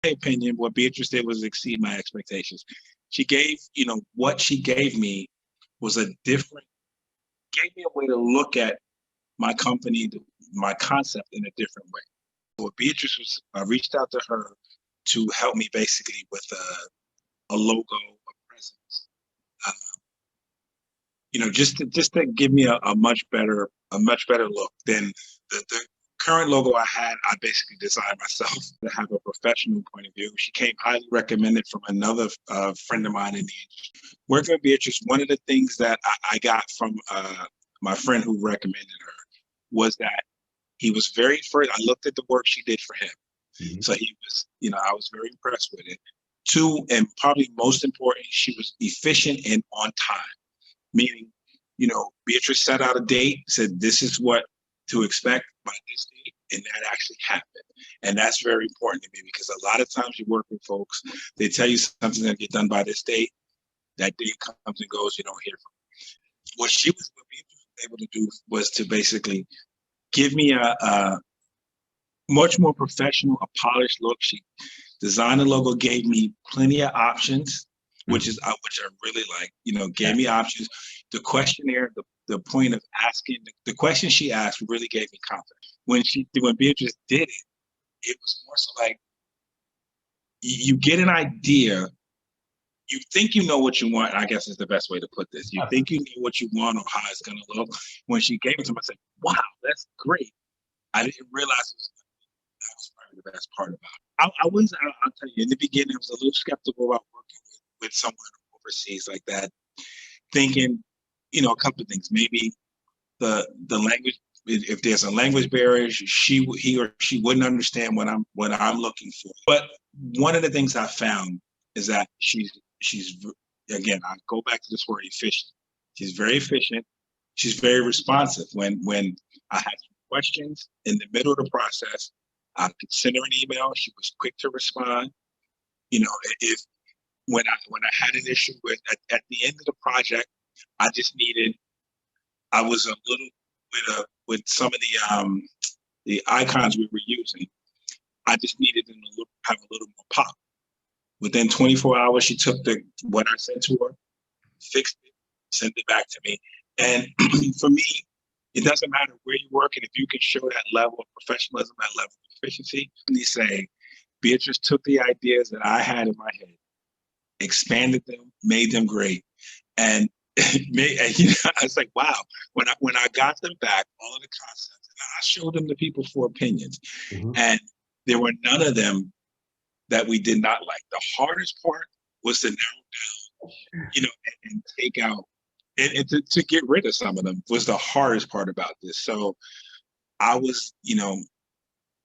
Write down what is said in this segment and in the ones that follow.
my opinion, what Beatrice did was exceed my expectations. She gave, what she gave me was gave me a way to look at my company, my concept in a different way. So Beatrice was, I reached out to her to help me basically with a logo, a presence, uh, just to give me a much better look than the current logo I had. I basically designed myself to have a professional point of view. She came highly recommended from another friend of mine in the industry. Working with Beatrice, one of the things that I got from my friend who recommended her was that he was very first. I looked at the work she did for him. Mm-hmm. So he was, I was very impressed with it. Two, and probably most important, she was efficient and on time. Meaning, Beatrice set out a date, said this is what to expect by this date, and that actually happened. And that's very important to me because a lot of times you work with folks, they tell you something's going to get done by this date. That date comes and goes, you don't hear from them. What Beatrice was able to do was to basically give me a much more professional, a polished look. She designed the logo, gave me plenty of options, which I really like. Gave me options. The questionnaire, the point of asking, the question she asked really gave me confidence. When Beatrice did it, it was more so like you get an idea. You think you know what you want. I guess is the best way to put this. You think you know what you want or how it's going to look. When she gave it to me, I said, "Wow, that's great." I didn't realize that was probably the best part about it. I'll tell you, in the beginning, I was a little skeptical about working with someone overseas like that, thinking, a couple of things. Maybe the language, if there's a language barrier, he or she wouldn't understand what I'm looking for. But one of the things I found is that she's again, I go back to this word efficient. She's very efficient. She's very responsive. When I had questions in the middle of the process, I could send her an email. She was quick to respond. If when I had an issue at the end of the project, I was a little with some of the icons we were using. I just needed them to have a little more pop. Within 24 hours, she took what I said to her, fixed it, sent it back to me. And for me, it doesn't matter where you work, and if you can show that level of professionalism, that level of efficiency, they say, Beatrice took the ideas that I had in my head, expanded them, made them great, and I was like, wow. When I got them back, all of the concepts, and I showed them to people for opinions, and there were none of them that we did not like. The hardest part was to narrow down, and take out. And to get rid of some of them was the hardest part about this. So I was,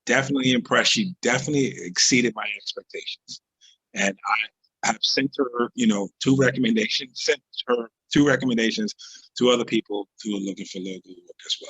definitely impressed. She definitely exceeded my expectations. And I have sent her, two recommendations to other people who are looking for logo work as well.